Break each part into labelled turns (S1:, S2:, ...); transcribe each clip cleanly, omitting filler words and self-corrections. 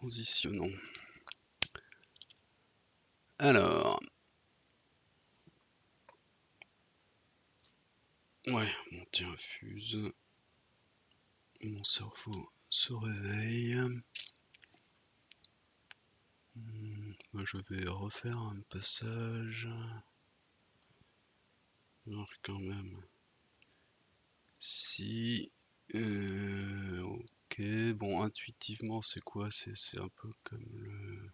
S1: Transitionnons. Alors. Ouais, bon tiens, fuse. Mon cerveau se réveille. Moi, je vais refaire un passage. Alors quand même. Si. Ok, bon, intuitivement, c'est quoi? C'est un peu comme le...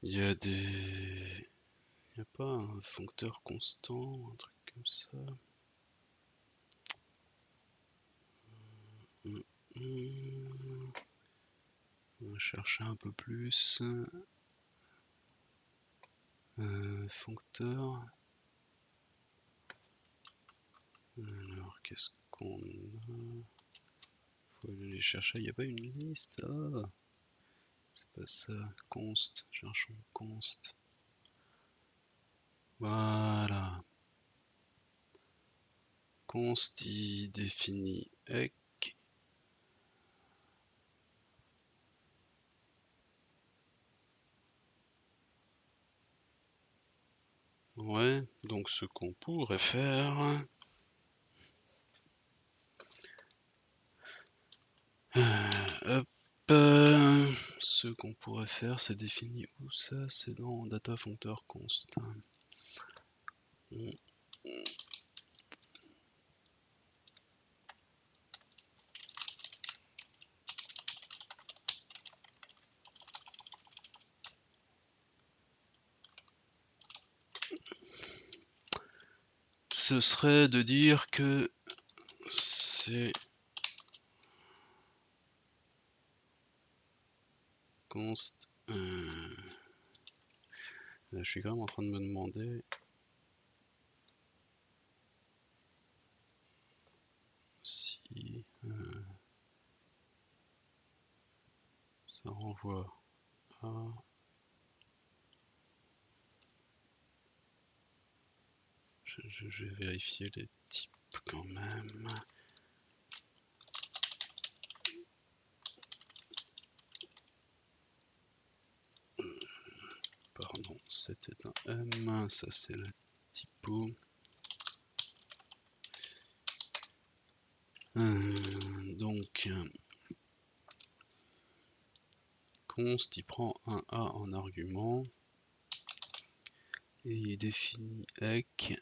S1: Il y a des... Il n'y a pas un foncteur constant, un truc comme ça? On va chercher un peu plus. Foncteur. Alors, qu'est-ce qu'on a? Faut aller chercher. Il n'y a pas une liste? Ah, c'est pas ça. Const. Cherchons const. Voilà. Const, il définit ec. Ouais, donc ce qu'on pourrait faire... hop, ce qu'on pourrait faire, c'est définir où ça? C'est dans data functor const. Ce serait de dire que c'est const. Là, je suis quand même en train de me demander si ça renvoie à... Je vais vérifier les types quand même. Pardon, c'était un M, ça c'est la typo. Donc, const, il prend un A en argument et il définit ec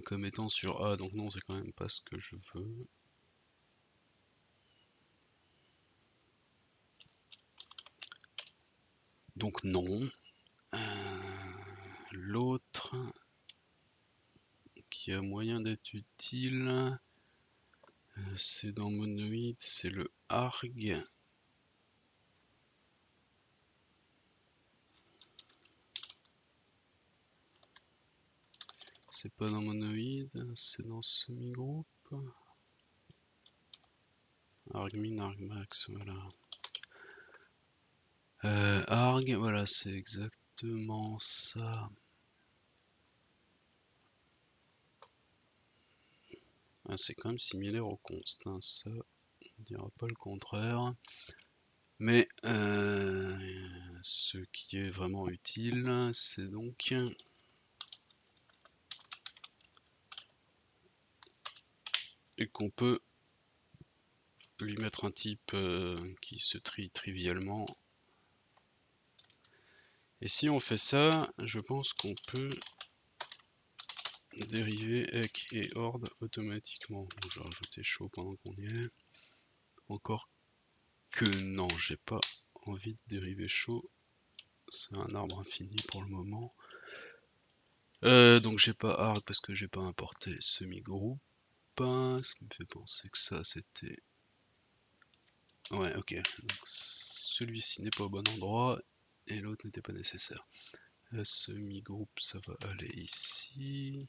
S1: comme étant sur A, donc non, c'est quand même pas ce que je veux. Donc non. L'autre qui a moyen d'être utile, c'est dans Monoid, c'est le arg. C'est pas dans Monoid, c'est dans semi-groupe. Argmin, argmax, voilà. Arg, voilà, c'est exactement ça. Ah, c'est quand même similaire au const, hein, ça, on dira pas le contraire. Mais ce qui est vraiment utile, c'est donc qu'on peut lui mettre un type qui se trie trivialement. Et si on fait ça, je pense qu'on peut dériver ec et ord automatiquement. Bon, je vais rajouter show pendant qu'on y est. Encore que non, j'ai pas envie de dériver show. C'est un arbre infini pour le moment. Donc j'ai pas arg parce que j'ai pas importé semi-groupe. Ce qui me fait penser que ça c'était... Ouais, ok. Celui-ci n'est pas au bon endroit et l'autre n'était pas nécessaire. Semi-groupe, ça va aller ici.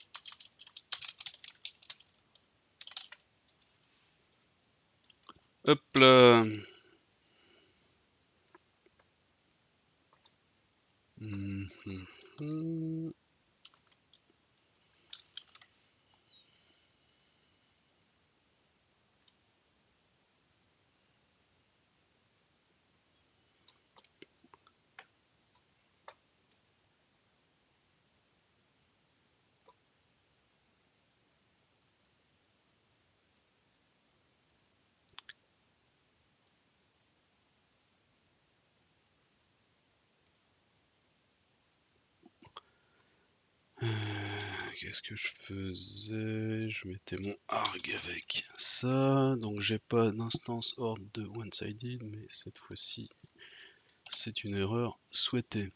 S1: Hop là. qu'est-ce que je faisais? Je mettais mon arg avec ça, donc j'ai pas d'instance horde de one-sided, mais cette fois-ci c'est une erreur souhaitée.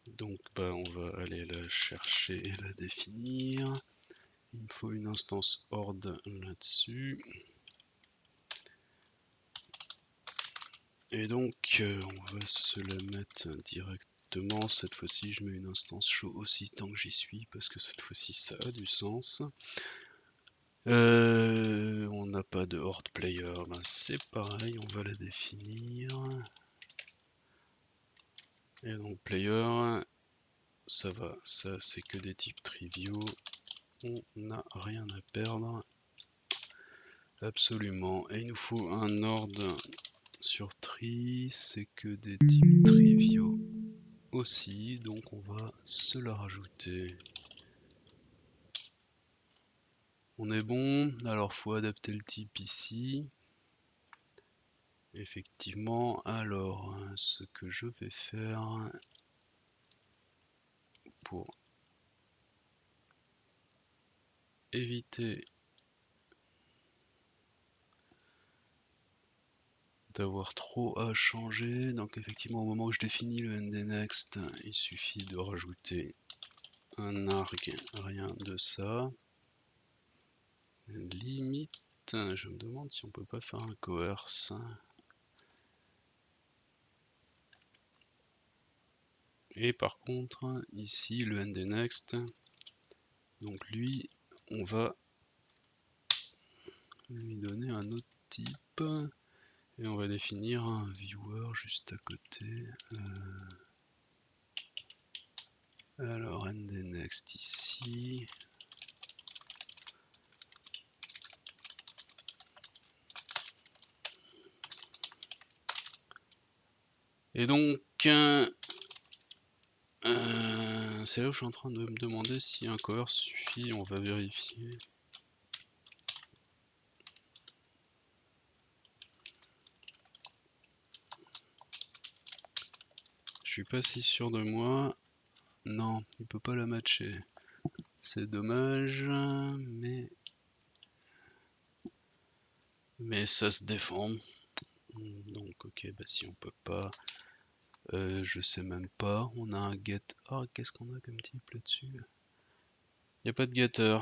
S1: Donc bah on va aller la chercher et la définir. Il me faut une instance horde là-dessus. Et donc on va se la mettre directement. Cette fois-ci je mets une instance show aussi tant que j'y suis, parce que cette fois-ci ça a du sens. On n'a pas de horde player, ben c'est pareil, on va la définir. Et donc player, ça va, ça c'est que des types triviaux, on n'a rien à perdre. Absolument, et il nous faut un horde sur tree, c'est que des types triviaux aussi, donc on va se la rajouter. On est bon, alors faut adapter le type ici. Effectivement, alors ce que je vais faire pour éviter d'avoir trop à changer, donc effectivement au moment où je définis le ndNext, il suffit de rajouter un arg, rien de ça. Limite, je me demande si on peut pas faire un coerce. Et par contre, ici le ndNext, donc lui, on va lui donner un autre type. Et on va définir un viewer juste à côté. Alors ndNext ici. Et donc, c'est là où je suis en train de me demander si un coerce suffit, on va vérifier. Je suis pas si sûr de moi. Non, il peut pas la matcher. C'est dommage, mais ça se défend. Donc ok, bah si on peut pas, je sais même pas. On a un get. Ah, qu'est-ce qu'on a comme type là-dessus? Y a pas de getter.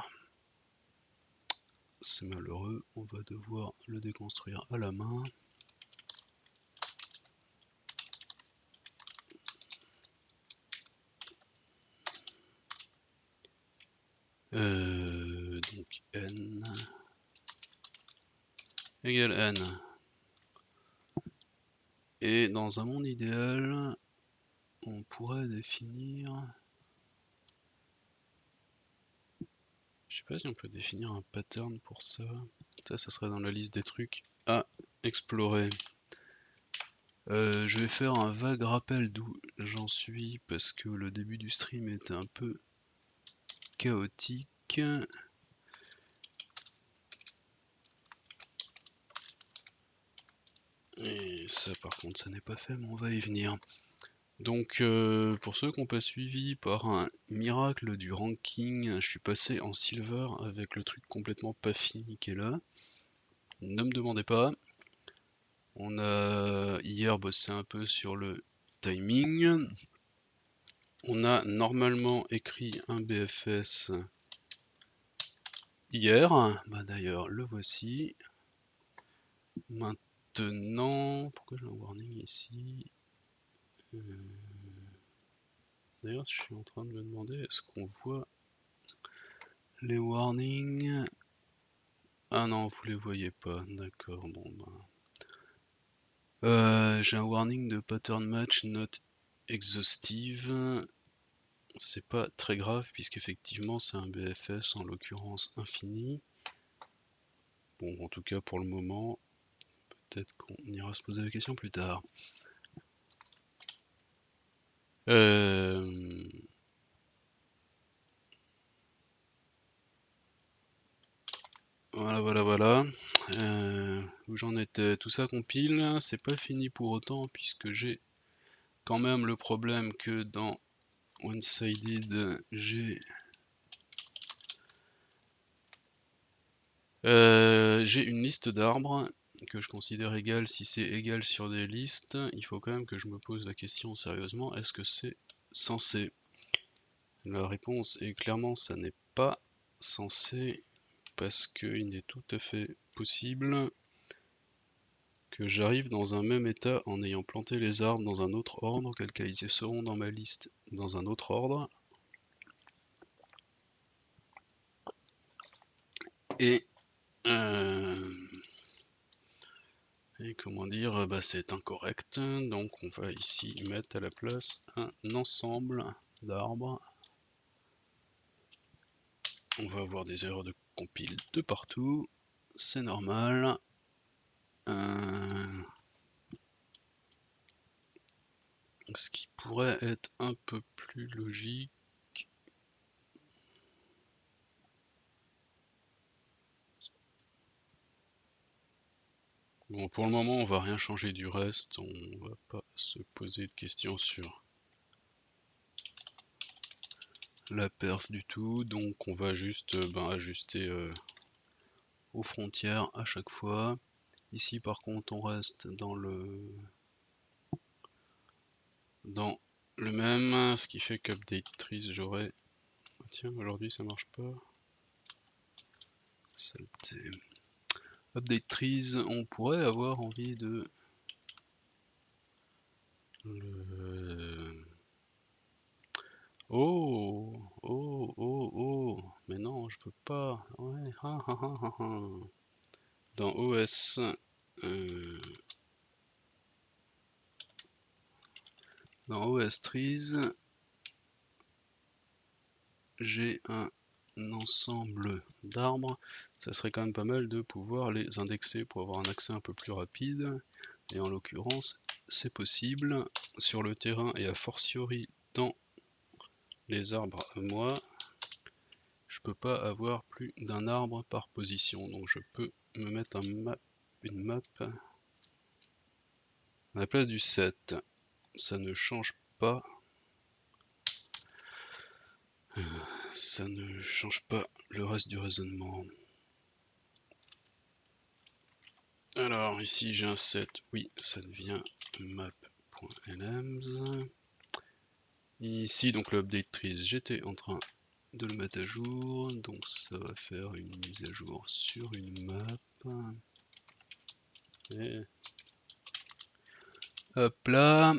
S1: C'est malheureux, on va devoir le déconstruire à la main. Donc n égale n. Et dans un monde idéal, on pourrait définir... Je sais pas si on peut définir un pattern pour ça. Ça serait dans la liste des trucs à explorer. Je vais faire un vague rappel d'où j'en suis, parce que le début du stream était un peu chaotique. Et ça par contre ça n'est pas fait, mais on va y venir. Donc pour ceux qui n'ont pas suivi, par un miracle du ranking, je suis passé en silver avec le truc complètement pas fini qui est là. Ne me demandez pas. On a hier bossé un peu sur le timing. On a normalement écrit un BFS hier. Bah d'ailleurs le voici. Maintenant, pourquoi j'ai un warning ici? D'ailleurs je suis en train de me demander, est-ce qu'on voit les warnings? Ah non, vous les voyez pas, d'accord, bon ben... j'ai un warning de pattern match not exhaustive. C'est pas très grave puisqu'effectivement c'est un BFS en l'occurrence infini. Bon, en tout cas pour le moment, peut-être qu'on ira se poser la question plus tard. Voilà. Où j'en étais, tout ça compile, c'est pas fini pour autant puisque j'ai quand même le problème que dans one-sided j'ai une liste d'arbres que je considère égale. Si c'est égal sur des listes, il faut quand même que je me pose la question sérieusement, est-ce que c'est censé? La réponse est clairement ça n'est pas censé, parce qu'il est tout à fait possible que j'arrive dans un même état en ayant planté les arbres dans un autre ordre, auquel cas ils seront dans ma liste dans un autre ordre. Et comment dire, bah c'est incorrect, donc on va ici mettre à la place un ensemble d'arbres. On va avoir des erreurs de compile de partout, c'est normal. Ce qui pourrait être un peu plus logique. Bon, pour le moment, on va rien changer du reste, on va pas se poser de questions sur la perf du tout, donc on va juste ajuster aux frontières à chaque fois. Ici par contre on reste dans le même, ce qui fait qu'update trees j'aurai... Tiens, aujourd'hui ça marche pas. Saleté. Update trees, on pourrait avoir envie de... Oh, oh, oh, oh, mais non, je veux pas. Ouais, Dans OS, dans OS Trees, j'ai un ensemble d'arbres. Ça serait quand même pas mal de pouvoir les indexer pour avoir un accès un peu plus rapide. Et en l'occurrence, c'est possible sur le terrain et a fortiori dans les arbres à moi. Je peux pas avoir plus d'un arbre par position, donc je peux me mettre une map à la place du 7. Ça ne change pas. Ça ne change pas le reste du raisonnement. Alors ici j'ai un set, oui, ça devient map.lms. Ici donc le update trees, j'étais en train de le mettre à jour, donc ça va faire une mise à jour sur une map. Et hop là.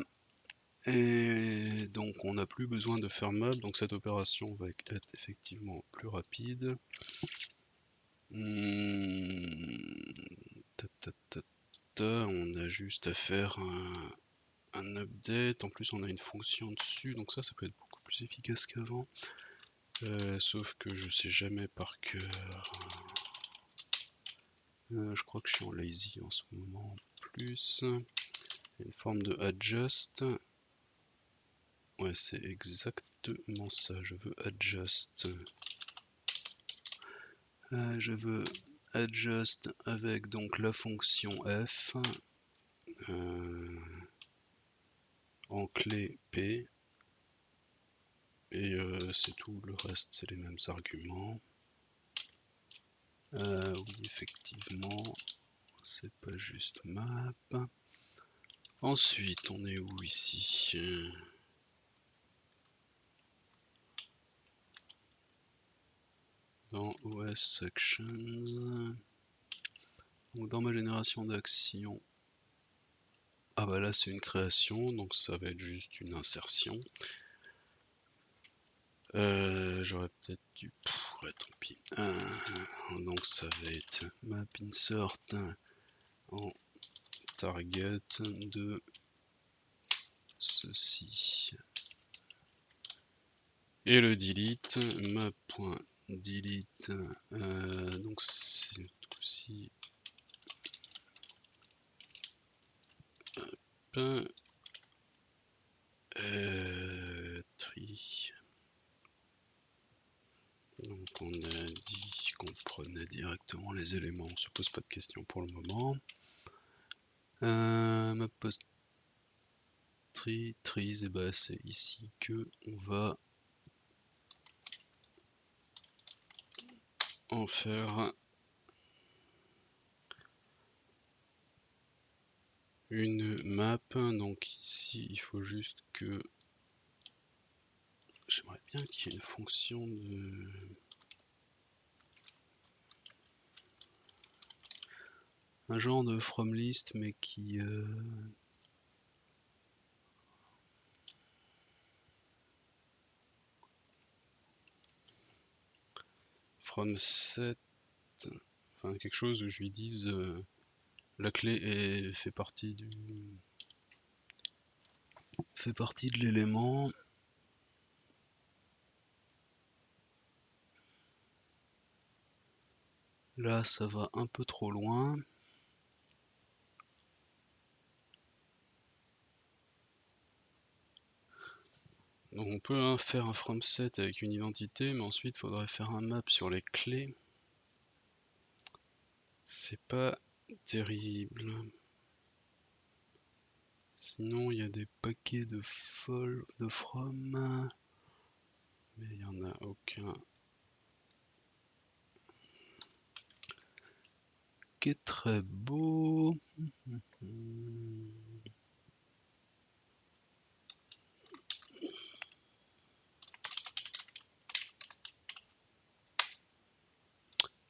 S1: Et donc on n'a plus besoin de faire map, donc cette opération va être effectivement plus rapide. On a juste à faire un update, en plus on a une fonction dessus, donc ça peut être beaucoup plus efficace qu'avant. Sauf que je sais jamais par cœur. Je crois que je suis en lazy en ce moment. Plus une forme de adjust. Ouais, c'est exactement ça. Je veux adjust. Je veux adjust avec donc la fonction f en clé p. Et c'est tout, le reste c'est les mêmes arguments. Oui, effectivement, c'est pas juste map. Ensuite, on est où ici? Dans OS Sections. Donc dans ma génération d'actions. Ah bah là c'est une création, donc ça va être juste une insertion. J'aurais peut-être dû... ouais, tant pis. Donc ça va être map insert en target de ceci. Et le delete, map.delete, donc c'est aussi tri. Donc on a dit qu'on prenait directement les éléments, on se pose pas de questions pour le moment. Map post trees, et bah c'est ici que on va en faire une map. Donc ici il faut juste que j'aimerais bien qu'il y ait une fonction de un genre de from list mais qui from set, enfin quelque chose où je lui dise la clé fait partie de l'élément. Là ça va un peu trop loin. Donc on peut faire un from set avec une identité, mais ensuite il faudrait faire un map sur les clés. C'est pas terrible. Sinon il y a des paquets de from, mais il n'y en a aucun qui est très beau.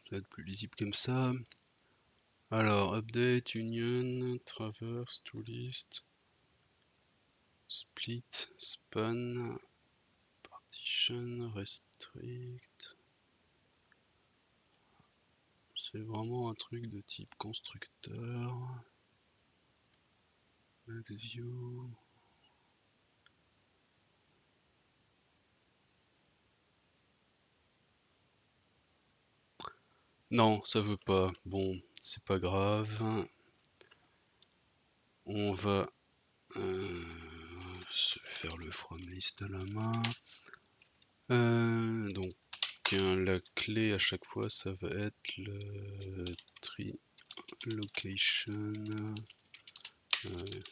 S1: Ça va être plus lisible comme ça. Alors, update, union, traverse, to list, split, span, partition, restrict. C'est vraiment un truc de type constructeur. Max view. Non, ça veut pas. Bon, c'est pas grave. On va se faire le from list à la main. Donc la clé à chaque fois ça va être le tree location.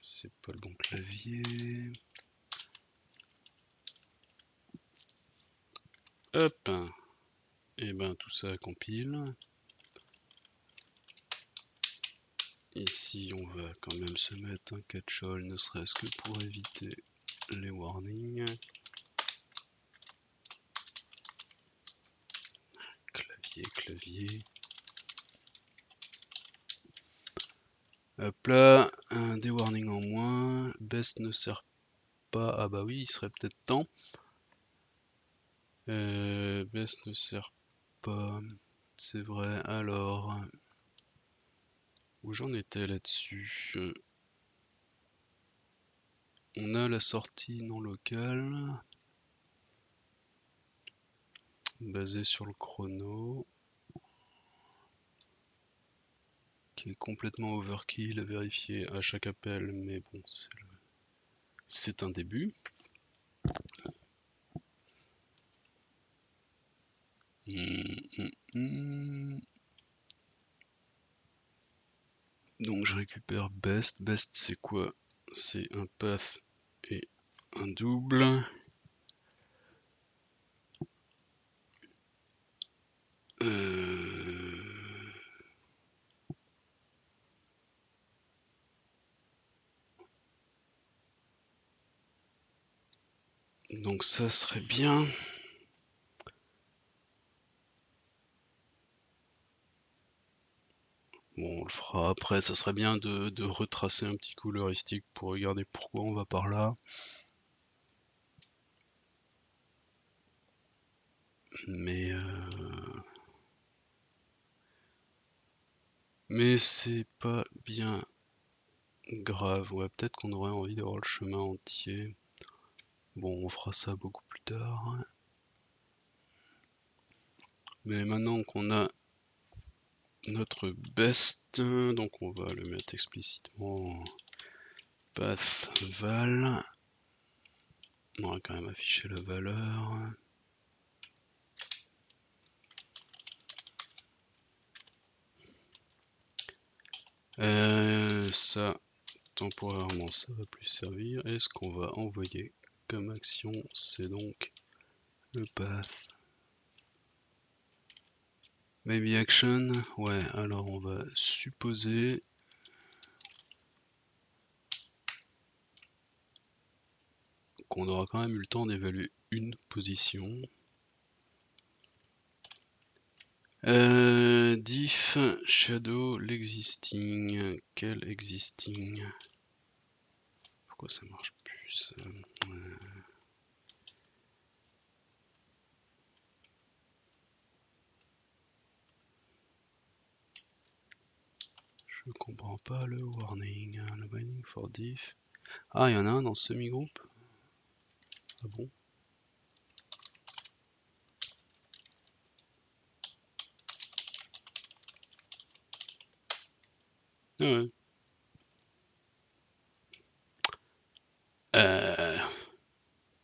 S1: C'est pas le bon clavier. Hop. Et ben tout ça compile. Ici on va quand même se mettre un catch-all, ne serait-ce que pour éviter les warnings. Clavier. Hop là, des warnings en moins. Best ne sert pas. Ah bah oui, il serait peut-être temps. Best ne sert pas. C'est vrai. Alors, où j'en étais là-dessus? On a la sortie non locale. Basée sur le chrono. Qui est complètement overkill à vérifier à chaque appel. Mais bon, c'est un début. Donc je récupère best. Best c'est quoi? C'est un path et un double. Donc ça serait bien. Bon, on le fera après, ça serait bien de retracer un petit coup l'heuristique pour regarder pourquoi on va par là. Mais c'est pas bien grave. Ouais, peut-être qu'on aurait envie d'avoir le chemin entier. Bon, on fera ça beaucoup plus tard. Mais maintenant qu'on a notre best, donc on va le mettre explicitement path val. On va quand même afficher la valeur. Ça temporairement ça va plus servir. Et ce qu'on va envoyer comme action, c'est donc le path. Maybe action, ouais, alors on va supposer qu'on aura quand même eu le temps d'évaluer une position. Diff shadow l'existing. Quel existing? Pourquoi ça marche plus ça? Je comprends pas le warning. Le binding for diff. Ah, il y en a un dans semi-groupe? Ah bon? Ah ouais.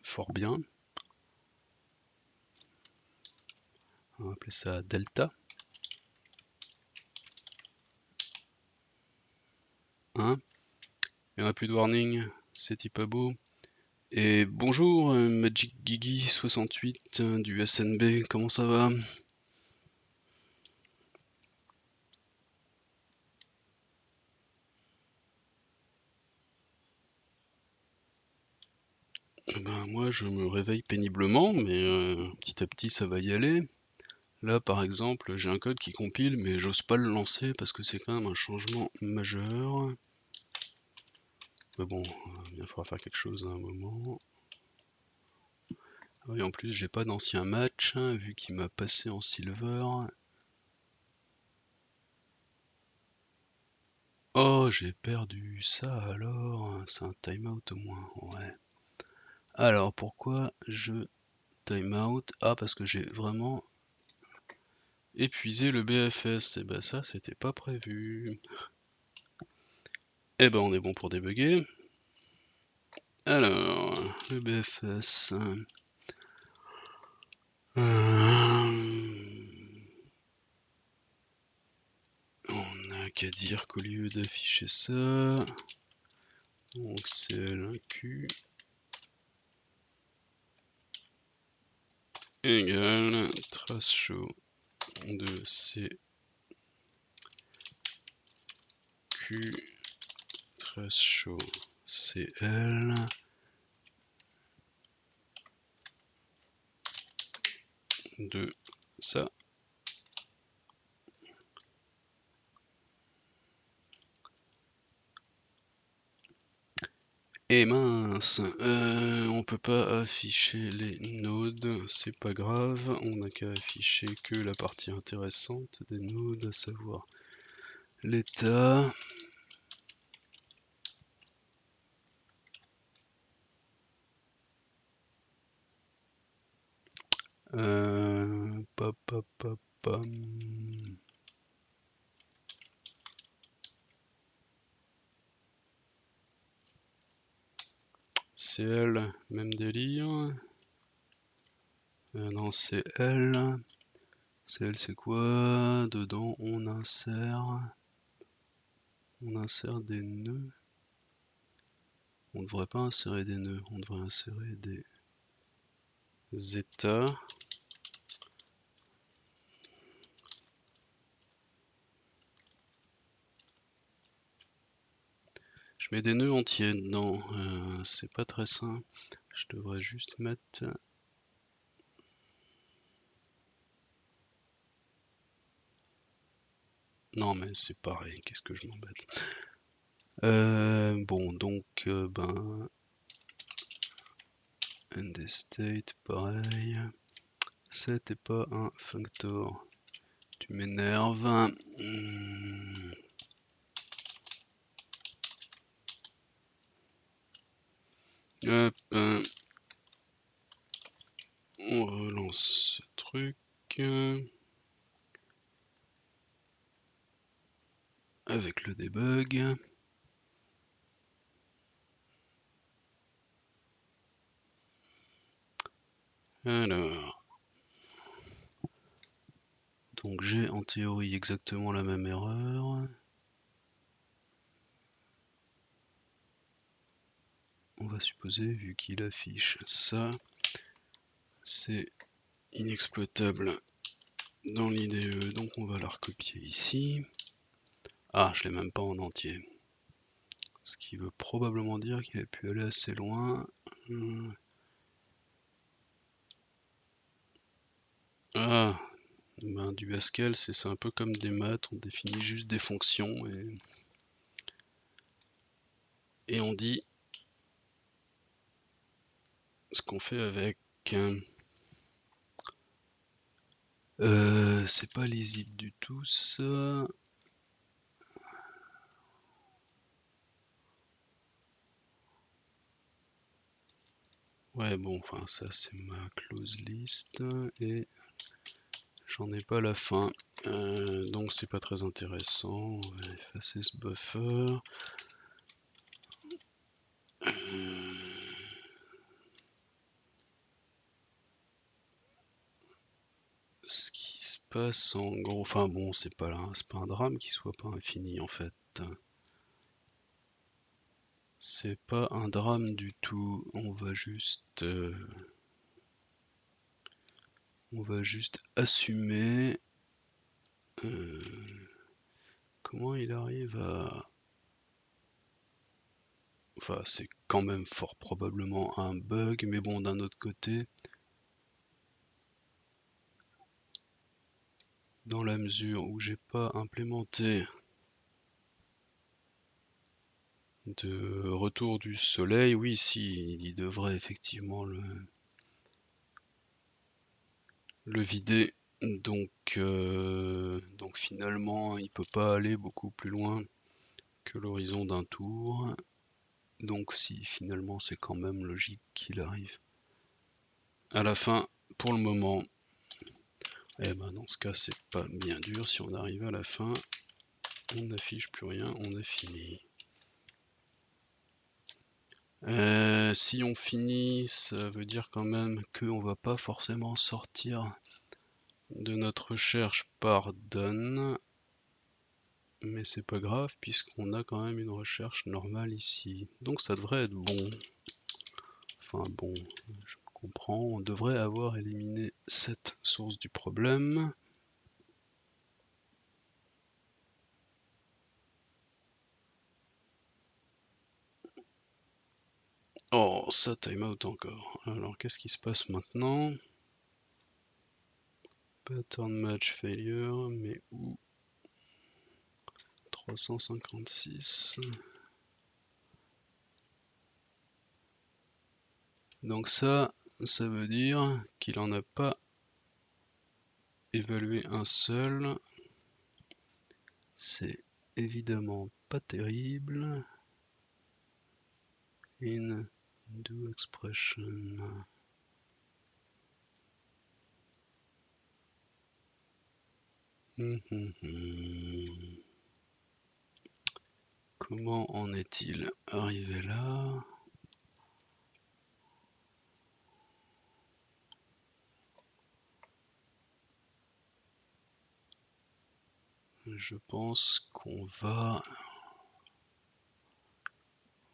S1: Fort bien. On va appeler ça delta. Hein? Il n'y en a plus de warning. C'est pas beau. Et bonjour, Magic Gigi 68 du SNB, comment ça va? Ben, moi je me réveille péniblement, mais petit à petit ça va y aller. Là par exemple, j'ai un code qui compile, mais j'ose pas le lancer parce que c'est quand même un changement majeur. Mais bon, il faudra faire quelque chose à un moment. Oui, en plus j'ai pas d'ancien match, hein, vu qu'il m'a passé en silver. Oh, j'ai perdu ça alors, c'est un timeout au moins, ouais. Alors pourquoi je timeout? Ah, parce que j'ai vraiment épuisé le BFS, et bah ça c'était pas prévu. Et ben on est bon pour débugger. Alors, le BFS. On n'a qu'à dire qu'au lieu d'afficher ça, donc c'est l'Q égale trace show de CQ trace show CL de ça. Et mince, on peut pas afficher les nodes, c'est pas grave, on n'a qu'à afficher que la partie intéressante des nodes, à savoir l'état. CL, même délire. Non, CL. CL, c'est quoi? Dedans, on insère des nœuds. On ne devrait pas insérer des nœuds, on devrait insérer des états. Je mets des nœuds entiers dedans, c'est pas très simple. Je devrais juste mettre... Non mais c'est pareil, qu'est-ce que je m'embête. Bon donc ben... End state, pareil. C'était pas un functor. Tu m'énerves. Hop. On relance ce truc. Avec le debug. Alors. Donc j'ai en théorie exactement la même erreur. supposer vu qu'il affiche ça. C'est inexploitable dans l'IDE, donc on va la recopier ici. Ah, je l'ai même pas en entier. Ce qui veut probablement dire qu'il a pu aller assez loin. Ah, ben, du Haskell, c'est un peu comme des maths, on définit juste des fonctions et on dit ce qu'on fait avec. C'est pas lisible du tout ça. Ouais, bon, enfin, ça c'est ma close list et j'en ai pas la fin. Donc c'est pas très intéressant. On va effacer ce buffer. Ce qui se passe en gros, enfin bon, c'est pas un drame qu'il soit pas infini en fait. C'est pas un drame du tout. On va juste assumer. Comment il arrive à. Enfin, c'est quand même fort probablement un bug, mais bon, d'un autre côté, dans la mesure où j'ai pas implémenté de retour du soleil, oui, si, il devrait effectivement le vider. Donc finalement, il peut pas aller beaucoup plus loin que l'horizon d'un tour. Donc si finalement c'est quand même logique qu'il arrive à la fin, pour le moment, et ben dans ce cas c'est pas bien dur. Si on arrive à la fin, on n'affiche plus rien, on a fini. Si on finit, ça veut dire quand même qu'on va pas forcément sortir de notre recherche par done, mais c'est pas grave puisqu'on a quand même une recherche normale ici. Donc ça devrait être bon. Enfin bon, je comprends, on devrait avoir éliminé cette source du problème. Oh, ça timeout encore. Alors qu'est-ce qui se passe maintenant? Pattern match failure, mais où? 356. Donc ça veut dire qu'il en a pas évalué un seul. C'est évidemment pas terrible. In do expression. Comment en est-il arrivé là? Je pense qu'on va...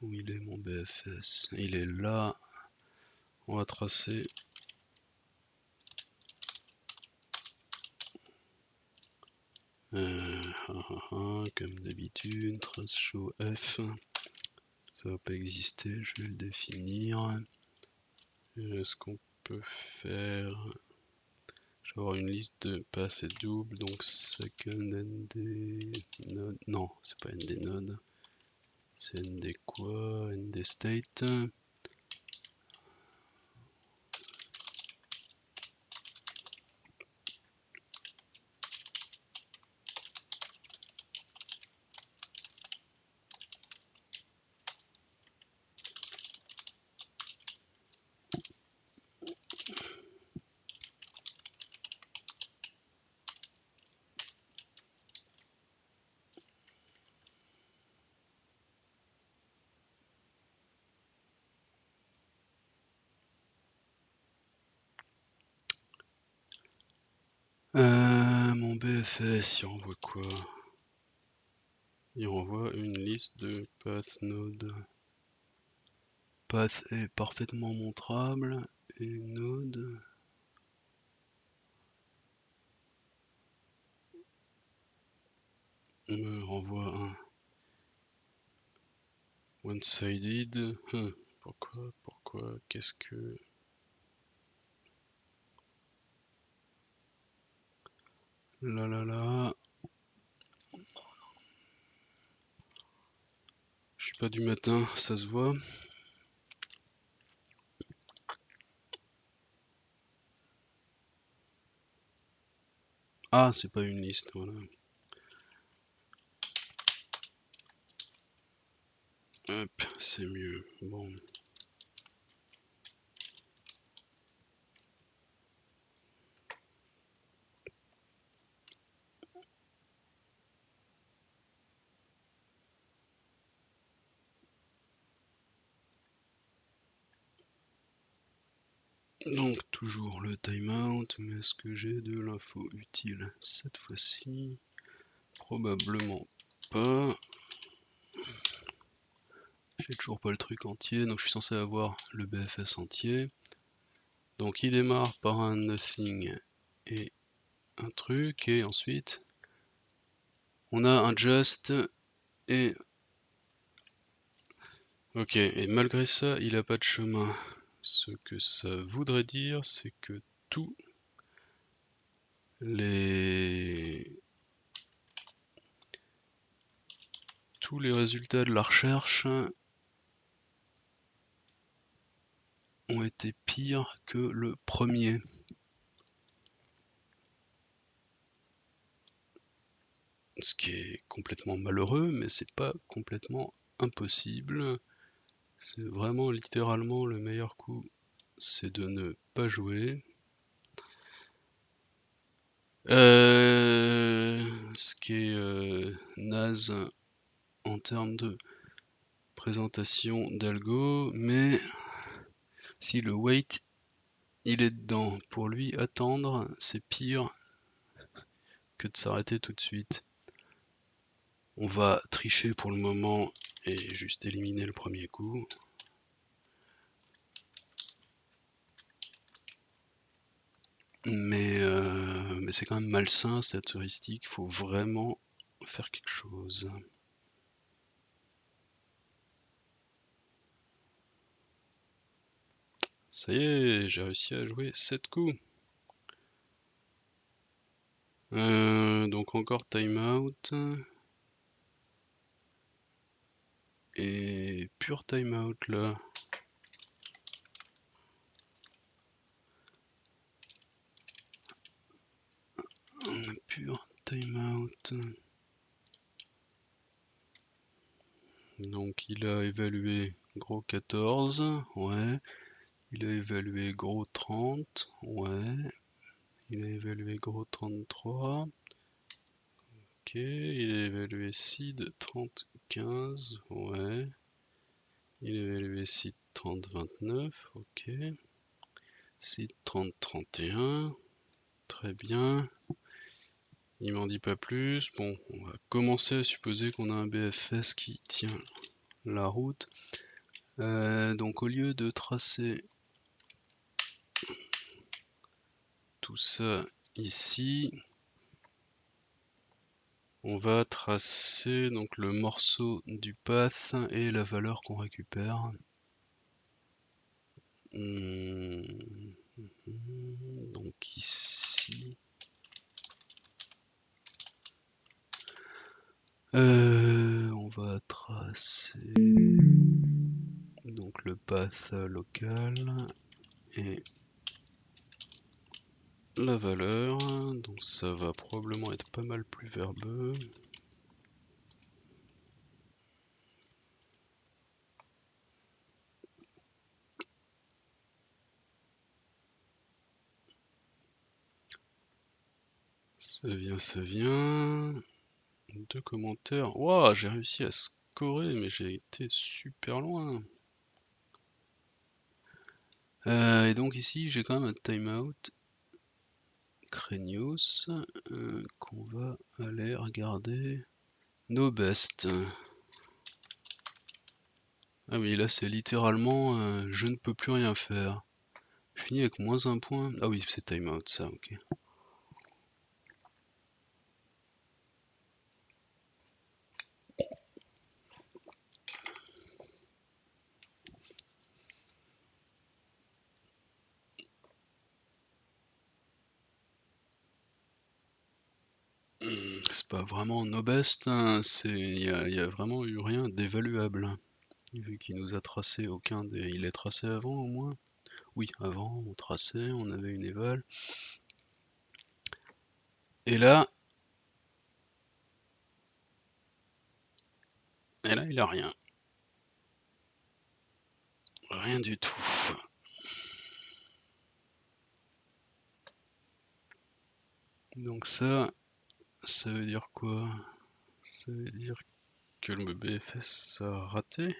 S1: Où il est mon BFS? Il est là. On va tracer. Comme d'habitude, trace show F. Ça va pas exister, je vais le définir. Ce qu'on peut faire... Je vais avoir une liste de paths et doubles, donc second ND node. Non, c'est pas ND node. C'est ND quoi? ND state. Mon BFS, il renvoie quoi? Il renvoie une liste de path nodes. path est parfaitement montrable. Et node. On me renvoie un one-sided. Pourquoi, qu'est-ce que... Là. Je suis pas du matin, ça se voit. Ah, c'est pas une liste, voilà. Hop, c'est mieux. Bon. Donc toujours le timeout, mais est-ce que j'ai de l'info utile cette fois-ci? Probablement pas. J'ai toujours pas le truc entier, donc je suis censé avoir le BFS entier. Donc il démarre par un nothing et un truc, et ensuite on a un just et... Ok, et malgré ça, il a pas de chemin. Ce que ça voudrait dire, c'est que tous les résultats de la recherche ont été pires que le premier. Ce qui est complètement malheureux, mais c'est pas complètement impossible. C'est vraiment littéralement le meilleur coup, c'est de ne pas jouer. Ce qui est naze en termes de présentation d'algo, mais si le wait il est dedans, pour lui attendre c'est pire que de s'arrêter tout de suite. On va tricher pour le moment et juste éliminer le premier coup. Mais c'est quand même malsain cette heuristique, il faut vraiment faire quelque chose. Ça y est, j'ai réussi à jouer 7 coups. Donc encore timeout. Et pur timeout là. On a pur timeout. Donc il a évalué gros 14, ouais. Il a évalué gros 30, ouais. Il a évalué gros 33. Ok, il a évalué seed 30, 15, ouais. Il a évalué seed 30, 29, ok. Seed 30, 31, très bien. Il m'en dit pas plus. Bon, on va commencer à supposer qu'on a un BFS qui tient la route. Donc au lieu de tracer tout ça ici, on va tracer donc le morceau du path et la valeur qu'on récupère. Donc ici, on va tracer donc le path local et la valeur, donc ça va probablement être pas mal plus verbeux. Ça vient. 2 commentaires. Waouh, j'ai réussi à scorer, mais j'ai été super loin. Et donc ici, j'ai quand même un timeout Craignos qu'on va aller regarder. No best. Ah oui, là c'est littéralement je ne peux plus rien faire. Je finis avec moins un point. Ah oui, c'est timeout ça, ok. C'est pas vraiment no best, hein, y a vraiment eu rien d'évaluable, hein. Vu qu'il nous a tracé aucun des. Il est tracé avant au moins? Oui, avant, on traçait, on avait une éval. Et là. Et là, il a rien. Rien du tout. Donc ça veut dire quoi? Ça veut dire que le BFS a raté.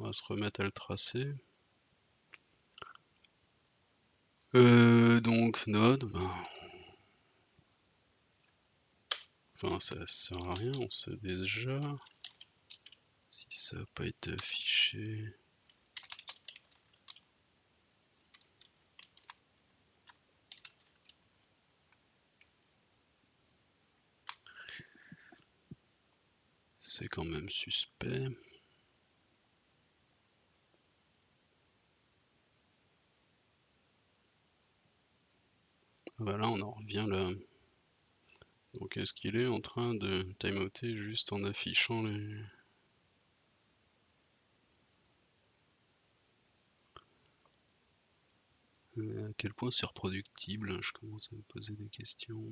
S1: On va se remettre à le tracer. Donc node, ben, enfin ça sert à rien, on sait déjà. Si ça n'a pas été affiché. C'est quand même suspect. Voilà, on en revient là. Donc est-ce qu'il est en train de timeouter juste en affichant les. À quel point c'est reproductible? Je commence à me poser des questions.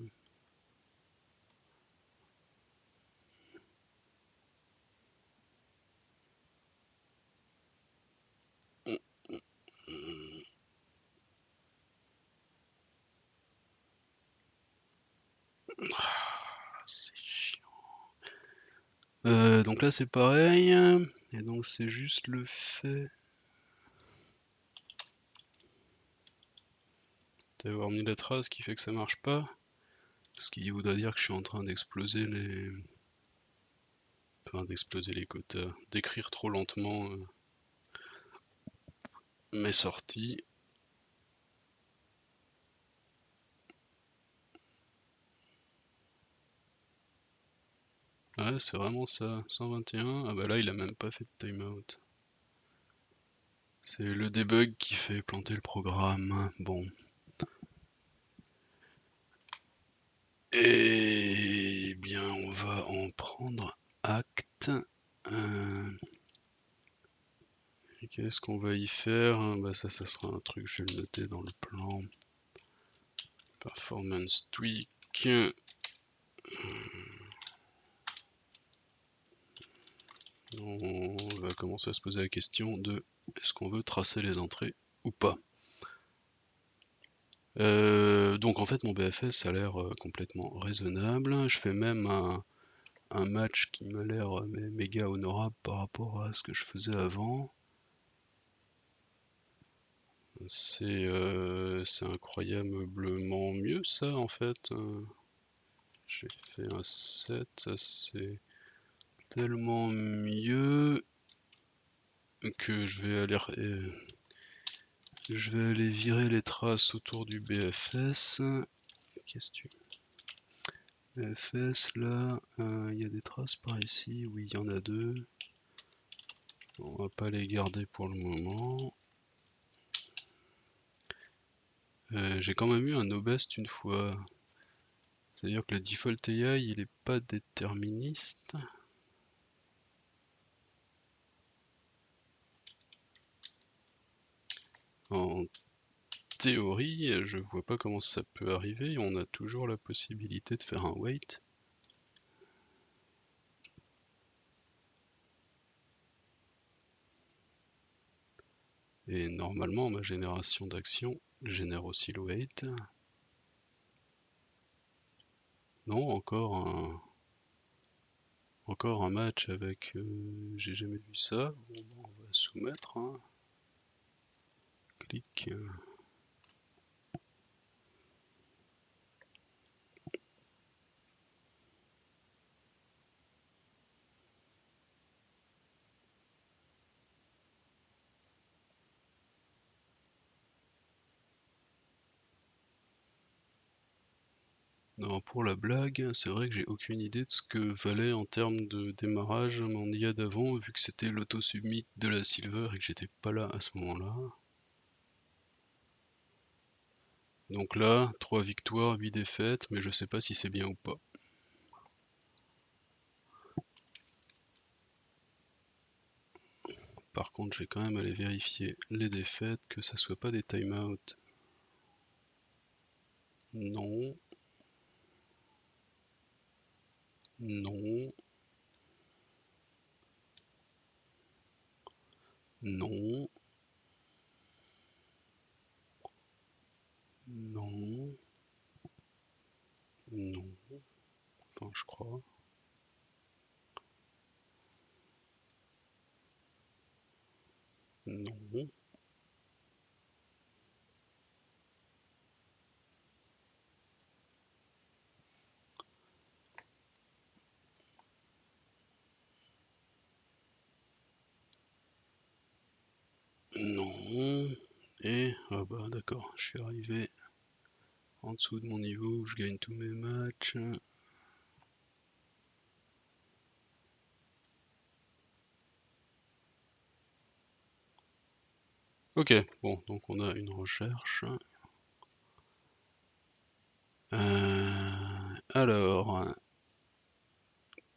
S1: C'est chiant. Donc là c'est pareil. Et donc c'est juste le fait d'avoir mis la trace qui fait que ça marche pas. Ce qui voudrait dire que je suis en train d'exploser les. Enfin d'exploser les quotas. D'écrire trop lentement mes sorties. Ouais, c'est vraiment ça. 121. Ah bah là, il a même pas fait de timeout. C'est le debug qui fait planter le programme. Bon. Eh bien, on va en prendre acte. Qu'est-ce qu'on va y faire? Bah ça sera un truc, je vais le noter dans le plan. Performance tweak. On va commencer à se poser la question de est-ce qu'on veut tracer les entrées ou pas. Donc en fait mon BFS a l'air complètement raisonnable. Je fais même un match qui m'a l'air méga honorable par rapport à ce que je faisais avant. C'est incroyablement mieux ça en fait. J'ai fait un 7, ça c'est tellement mieux que je vais aller virer les traces autour du BFS. Qu'est-ce que tu... BFS là, il y a des traces par ici, oui il y en a deux. On va pas les garder pour le moment. J'ai quand même eu un no best une fois. C'est-à-dire que le default AI il est pas déterministe. En théorie, je vois pas comment ça peut arriver. On a toujours la possibilité de faire un wait. Et normalement, ma génération d'action génère aussi le wait. Non, encore un match avec... j'ai jamais vu ça. Bon, on va soumettre. Hein. Clic. Alors pour la blague, c'est vrai que j'ai aucune idée de ce que valait en termes de démarrage mon IA d'avant, vu que c'était l'auto-submit de la Silver et que j'étais pas là à ce moment-là. Donc là, 3 victoires, 8 défaites, mais je sais pas si c'est bien ou pas. Par contre, je vais quand même aller vérifier les défaites, que ça soit pas des time-out. Non. Non. Non. Non. Non. Enfin, je crois. Non. Non. Et, ah bah d'accord, je suis arrivé en dessous de mon niveau où je gagne tous mes matchs. Ok, bon, donc on a une recherche. Alors,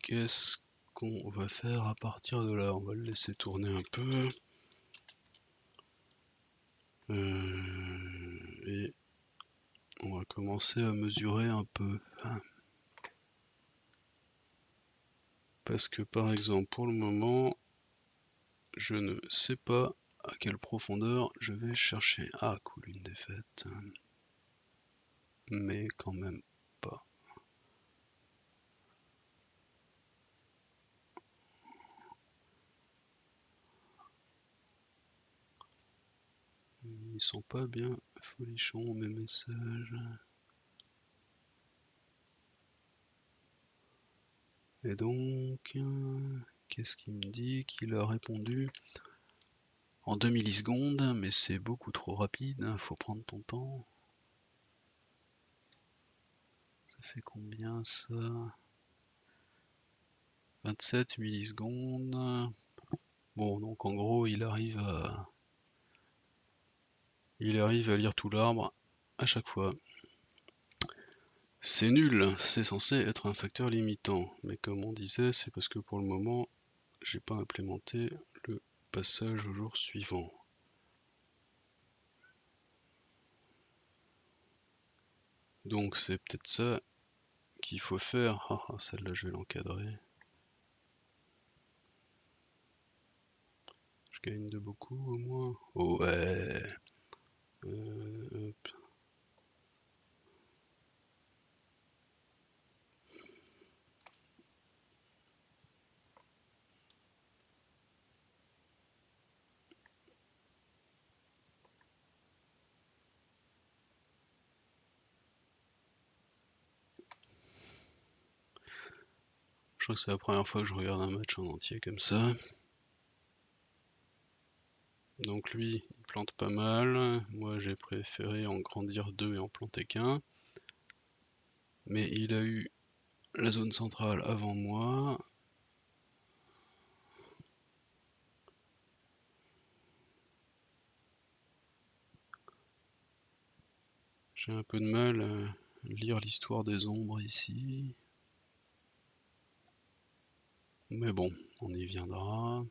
S1: qu'est-ce qu'on va faire à partir de là? On va le laisser tourner un peu. Et on va commencer à mesurer un peu. Parce que par exemple, pour le moment, je ne sais pas à quelle profondeur je vais chercher. Ah, cool, une défaite. Mais quand même pas. Ils sont pas bien folichons mes messages. Et donc, qu'est-ce qu'il me dit? Qu'il a répondu en 2 millisecondes, mais c'est beaucoup trop rapide, faut prendre ton temps. Ça fait combien ça? 27 millisecondes. Bon, donc en gros, il arrive à lire tout l'arbre à chaque fois. C'est nul, c'est censé être un facteur limitant, mais comme on disait, c'est parce que pour le moment, j'ai pas implémenté le passage au jour suivant. Donc c'est peut-être ça qu'il faut faire. Ah, ah, celle-là, je vais l'encadrer. Je gagne de beaucoup au moins. Ouais. Hop. Je crois que c'est la première fois que je regarde un match en entier comme ça. Donc lui, il plante pas mal. Moi, j'ai préféré en grandir deux et en planter qu'un. Mais il a eu la zone centrale avant moi. J'ai un peu de mal à lire l'histoire des ombres ici. Mais bon, on y viendra.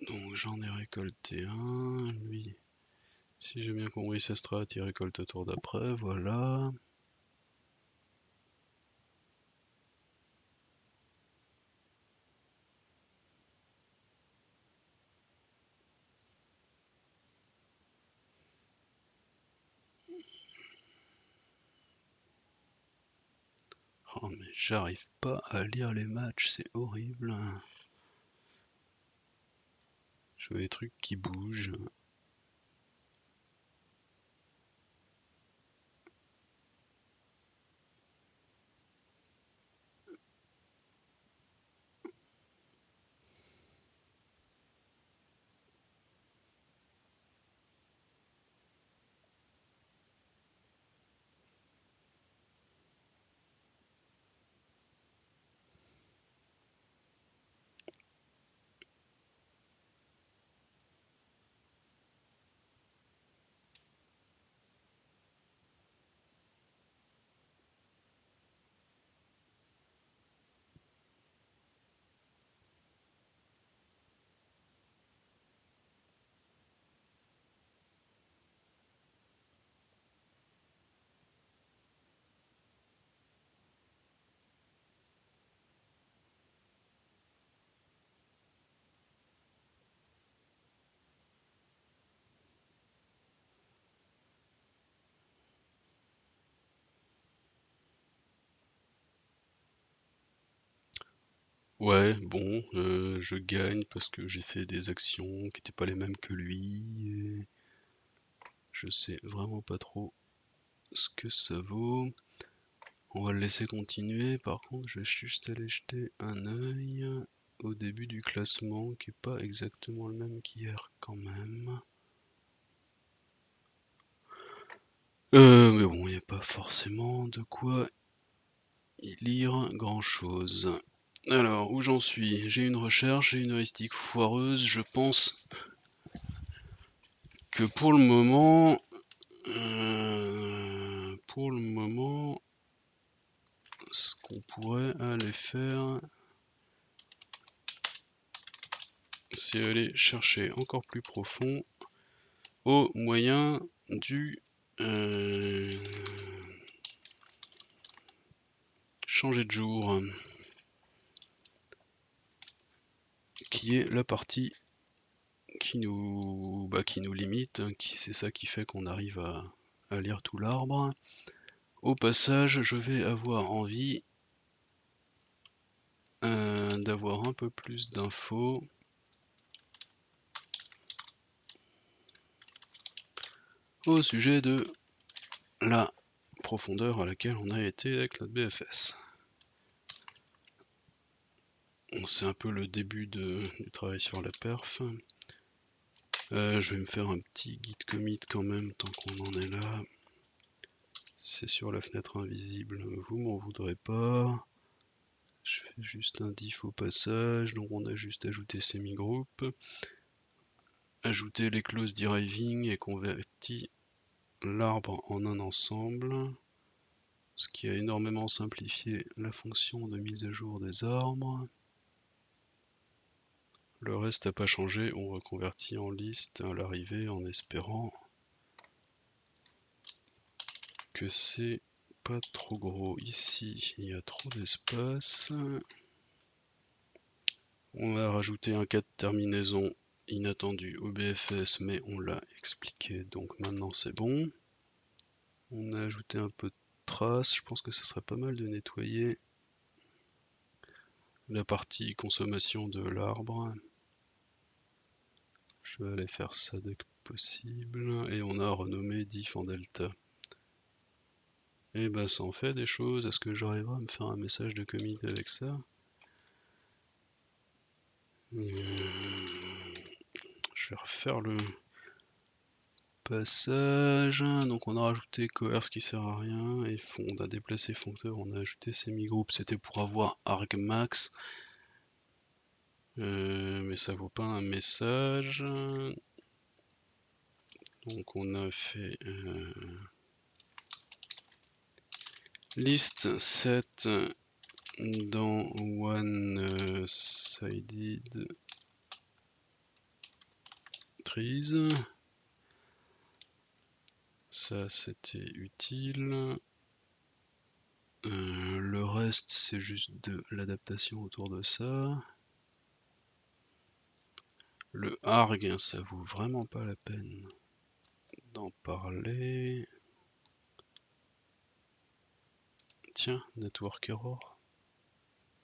S1: Donc j'en ai récolté un. Lui, si j'ai bien compris sa strat, il récolte au tour d'après. Voilà. Oh mais j'arrive pas à lire les matchs, c'est horrible. Je vois des trucs qui bougent. Ouais, bon, je gagne parce que j'ai fait des actions qui n'étaient pas les mêmes que lui, et je sais vraiment pas trop ce que ça vaut. On va le laisser continuer, par contre je vais juste aller jeter un œil au début du classement, qui est pas exactement le même qu'hier quand même. Mais bon, il n'y a pas forcément de quoi y lire grand chose. Alors, où j'en suis? J'ai une recherche, j'ai une heuristique foireuse. Je pense que pour le moment, ce qu'on pourrait aller faire, c'est aller chercher encore plus profond au moyen du changer de jour, qui est la partie qui nous limite, c'est ça qui fait qu'on arrive à lire tout l'arbre. Au passage, je vais avoir envie d'avoir un peu plus d'infos au sujet de la profondeur à laquelle on a été avec notre BFS. C'est un peu le début du travail sur la perf. Je vais me faire un petit guide commit quand même, tant qu'on en est là. C'est sur la fenêtre invisible, vous m'en voudrez pas. Je fais juste un diff au passage, donc on a juste ajouté semi-group, ajouté les clauses deriving et converti l'arbre en un ensemble, ce qui a énormément simplifié la fonction de mise à jour des arbres. Le reste n'a pas changé, on reconvertit en liste à l'arrivée en espérant que c'est pas trop gros. Ici, il y a trop d'espace. On a rajouté un cas de terminaison inattendu au BFS, mais on l'a expliqué, donc maintenant c'est bon. On a ajouté un peu de traces, je pense que ce serait pas mal de nettoyer la partie consommation de l'arbre. Je vais aller faire ça dès que possible, et on a renommé diff en delta. Et bah ça en fait des choses. Est-ce que j'arriverai à me faire un message de commit avec ça? Je vais refaire le passage. Donc on a rajouté coerce qui sert à rien, et on a déplacé foncteur, on a ajouté semi-group, c'était pour avoir argmax. Mais ça vaut pas un message. Donc on a fait list set dans one-sided trees. Ça c'était utile. Le reste c'est juste de l'adaptation autour de ça. Le arg, ça vaut vraiment pas la peine d'en parler. Tiens, network error.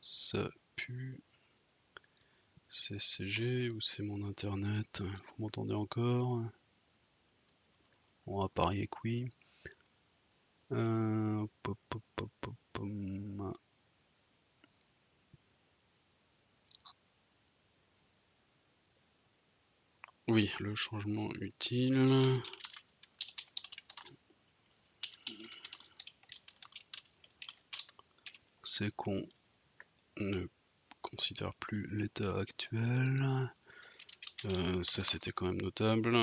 S1: Ça pue. C'est CG ou c'est mon internet? Vous m'entendez encore? On va parier que oui. Pop, pop, pop, pop, pom. Oui, le changement utile. C'est qu'on ne considère plus l'état actuel. Ça c'était quand même notable.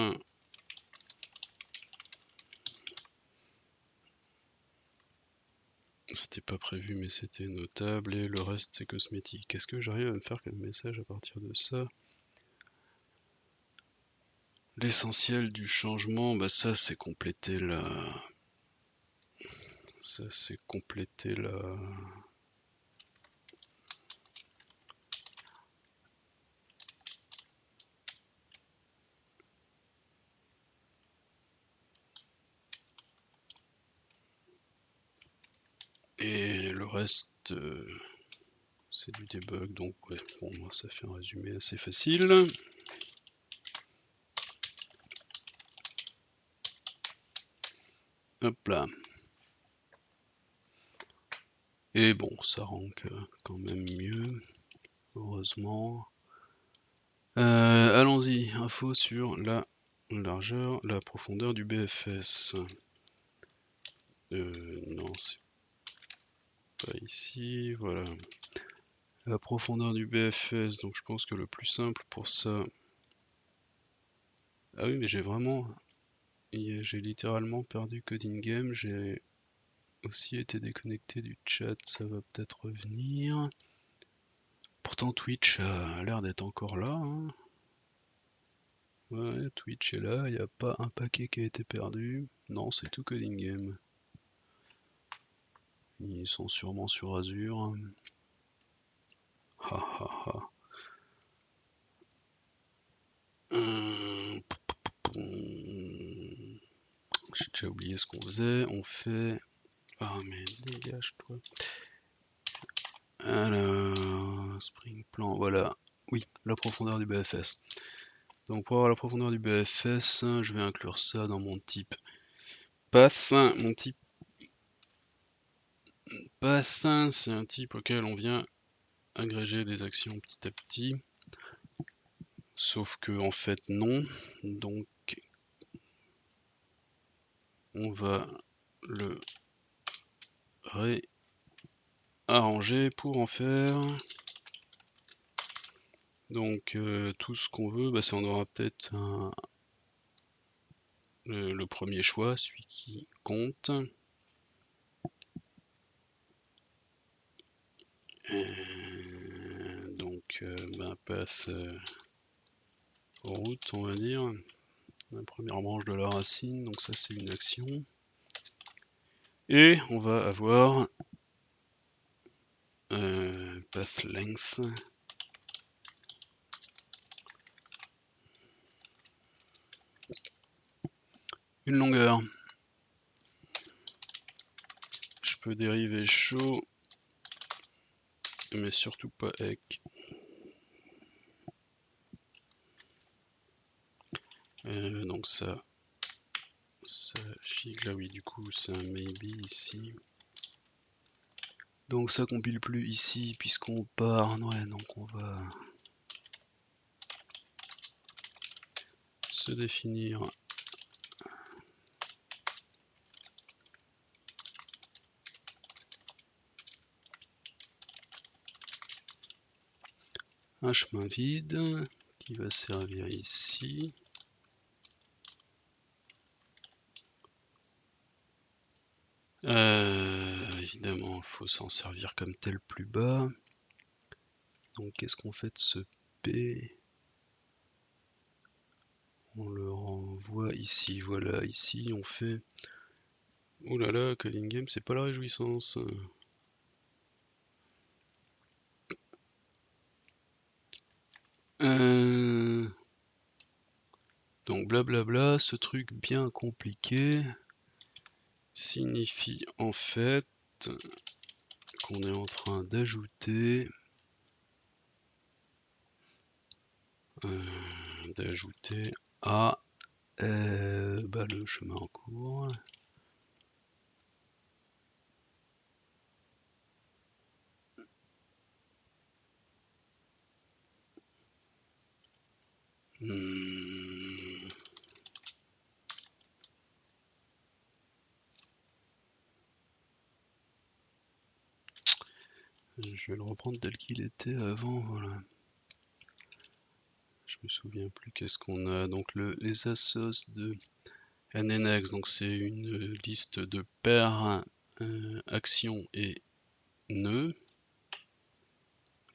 S1: C'était pas prévu mais c'était notable, et le reste c'est cosmétique. Est-ce que j'arrive à me faire comme message à partir de ça? L'essentiel du changement, bah ça c'est compléter la... Ça c'est compléter la... Et le reste, c'est du debug, donc ouais, bon, moi ça fait un résumé assez facile. Hop là. Et bon, ça rank quand même mieux, heureusement. Allons-y, info sur la largeur, la profondeur du BFS. Non, c'est pas ici, voilà. La profondeur du BFS, donc je pense que le plus simple pour ça... Ah oui, mais j'ai vraiment... J'ai littéralement perdu Coding Game, j'ai aussi été déconnecté du chat, ça va peut-être revenir. Pourtant Twitch a l'air d'être encore là, hein. Ouais, Twitch est là, il n'y a pas un paquet qui a été perdu. Non, c'est tout Coding Game. Ils sont sûrement sur Azure. Ha ha ha. J'ai déjà oublié ce qu'on faisait. On fait... Ah mais dégage-toi. Alors... Spring plan, voilà. Oui, la profondeur du BFS. Donc pour avoir la profondeur du BFS, je vais inclure ça dans mon type path. Mon type path, c'est un type auquel on vient agréger des actions petit à petit. Sauf que en fait non. Donc on va le réarranger pour en faire. Donc tout ce qu'on veut, bah, c'est on aura peut-être le premier choix, celui qui compte. Donc path route, on va dire. La première branche de la racine, donc ça c'est une action. Et on va avoir path length. Une longueur. Je peux dériver chaud, mais surtout pas avec. Donc ça gigle, là oui, du coup c'est un maybe ici. Donc ça compile plus ici puisqu'on part. Ouais, donc on va se définir un chemin vide qui va servir ici. Évidemment, il faut s'en servir comme tel plus bas. Donc qu'est-ce qu'on fait de ce P? On le renvoie ici, voilà, ici on fait... Oh là là, Coding Game, c'est pas la réjouissance. Donc blablabla, ce truc bien compliqué signifie en fait qu'on est en train d'ajouter à le chemin en cours. Je vais le reprendre tel qu'il était avant, voilà. Je me souviens plus qu'est-ce qu'on a. Donc les assos de NNX, donc c'est une liste de paires, actions et nœuds.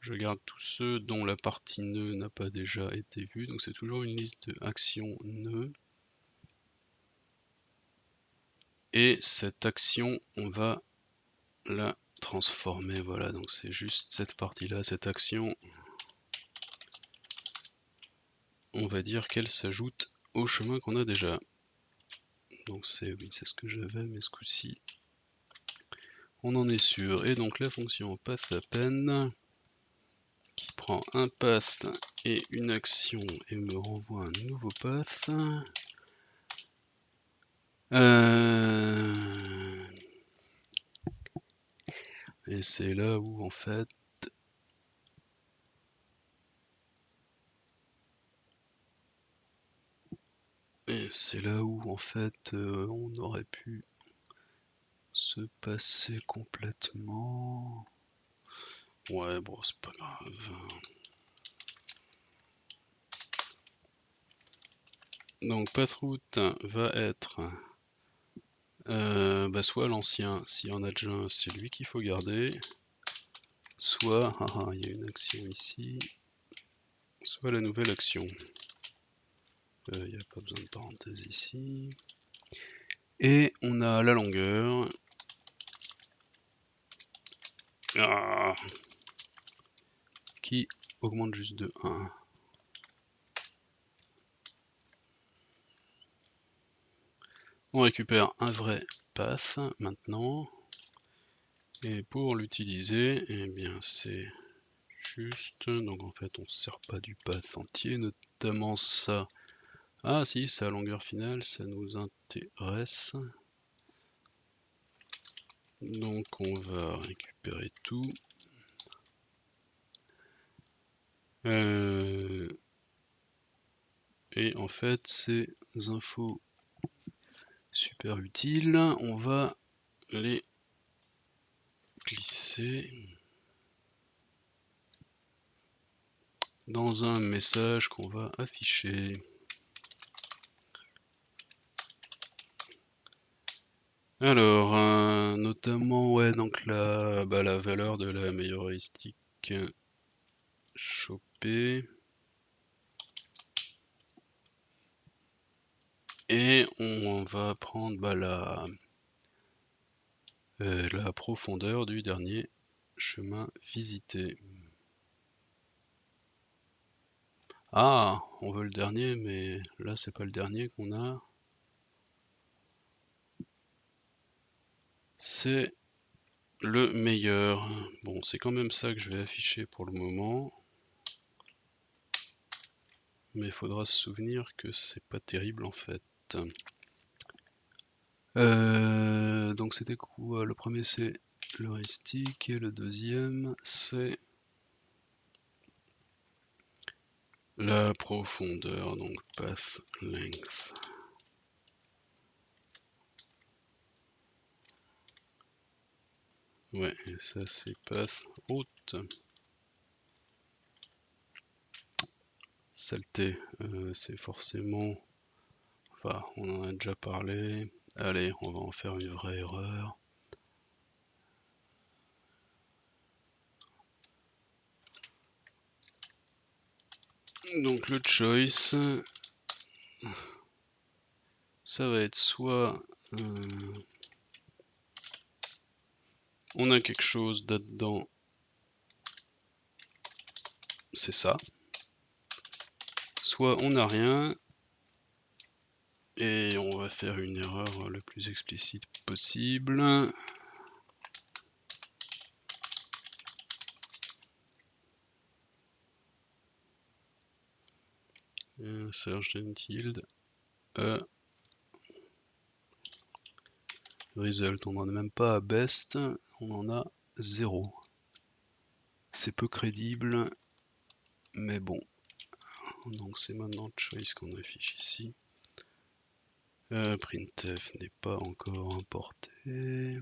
S1: Je garde tous ceux dont la partie nœud n'a pas déjà été vue, donc c'est toujours une liste de actions nœuds. Et cette action, on va la transformer, voilà, donc c'est juste cette partie-là, cette action. On va dire qu'elle s'ajoute au chemin qu'on a déjà. Donc c'est oui, c'est ce que j'avais, mais ce coup-ci, on en est sûr. Et donc la fonction pathAppend, prend un path et une action et me renvoie un nouveau path. Et c'est là où en fait on aurait pu se passer complètement. Ouais, bon, c'est pas grave. Donc pathroute va être soit l'ancien, s'il y en a déjà un, c'est lui qu'il faut garder. Soit, il y a une action ici. Soit la nouvelle action. Il n'y a pas besoin de parenthèse ici. Et on a la longueur. Qui augmente juste de 1. On récupère un vrai path maintenant. Et pour l'utiliser, eh bien c'est juste. Donc en fait on ne sert pas du path entier, notamment ça. Ah si, sa longueur finale, ça nous intéresse. Donc on va récupérer tout. Et en fait ces infos super utiles, on va les glisser dans un message qu'on va afficher. Alors, notamment, ouais, donc la valeur de la meilleure heuristique chopée. Et on va prendre la profondeur du dernier chemin visité. Ah, on veut le dernier, mais là c'est pas le dernier qu'on a. C'est le meilleur. Bon, c'est quand même ça que je vais afficher pour le moment. Mais il faudra se souvenir que c'est pas terrible en fait. Donc c'était quoi? Le premier c'est l'heuristique et le deuxième c'est la profondeur, donc path length. Ouais, et ça c'est path haute. Saleté, c'est forcément... Enfin, on en a déjà parlé. Allez, on va en faire une vraie erreur. Donc le choice, ça va être soit on a quelque chose là-dedans, c'est ça. Soit on n'a rien, et on va faire une erreur le plus explicite possible. Search tilde. Result, on n'en a même pas à best, on en a 0. C'est peu crédible, mais bon. Donc c'est maintenant choice qu'on affiche ici. Printf n'est pas encore importé.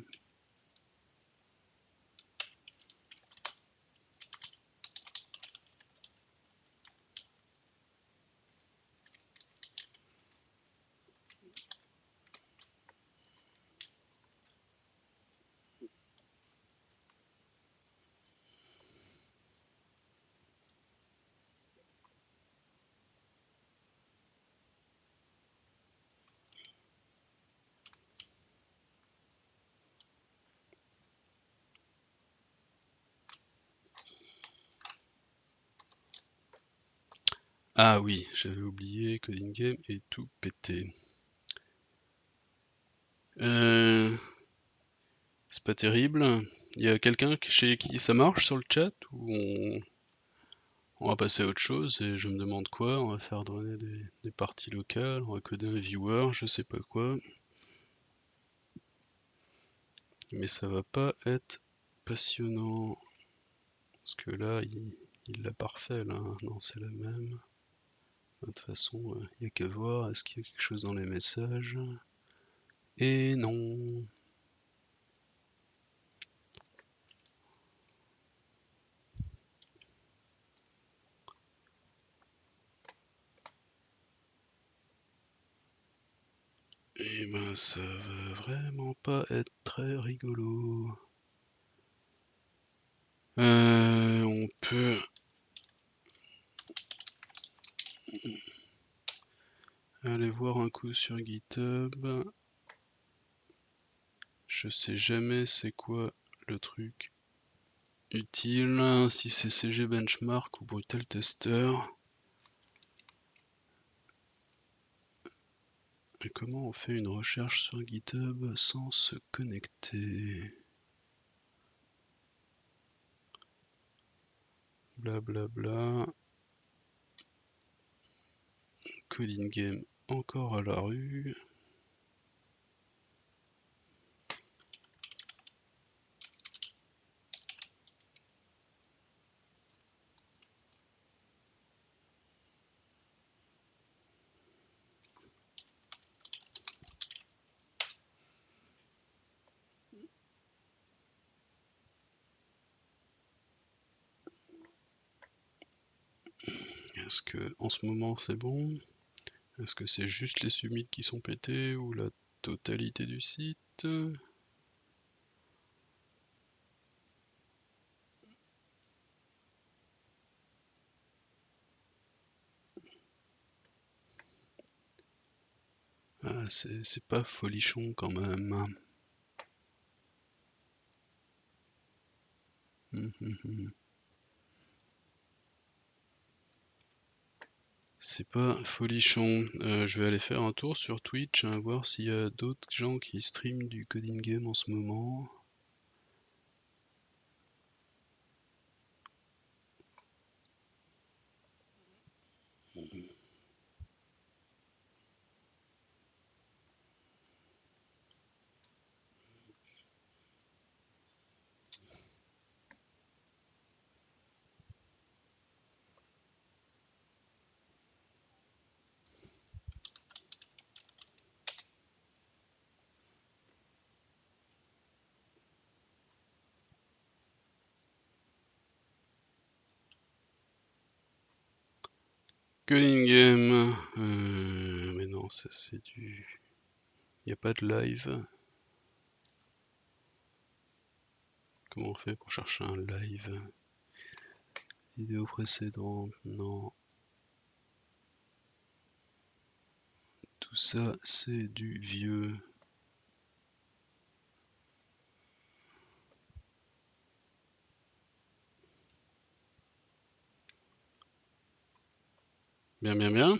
S1: Ah oui, j'avais oublié que Coding est tout pété. C'est pas terrible. Il y a quelqu'un chez qui ça marche sur le chat ou On va passer à autre chose et je me demande quoi. On va faire donner des parties locales, on va coder un viewer, je sais pas quoi. Mais ça va pas être passionnant. Parce que là, il l'a parfait là. Non, c'est la même. De toute façon, il n'y a qu'à voir. Est-ce qu'il y a quelque chose dans les messages? Et non. Et ben ça va vraiment pas être très rigolo. On peut aller voir un coup sur GitHub. Je sais jamais c'est quoi le truc utile, si c'est CG Benchmark ou Brutal Tester. Et comment on fait une recherche sur GitHub sans se connecter? Blablabla. Bla bla. Coding Game encore à la rue. Est-ce que en ce moment c'est bon? Est-ce que c'est juste les submits qui sont pétés ou la totalité du site? Ah, c'est pas folichon quand même. C'est pas folichon. Je vais aller faire un tour sur Twitch, hein, voir s'il y a d'autres gens qui streament du coding game en ce moment. Coding game. Mais non, ça c'est du... Y a pas de live. Comment on fait pour chercher un live? Vidéo précédente, non. Tout ça, c'est du vieux. Bien, bien, bien.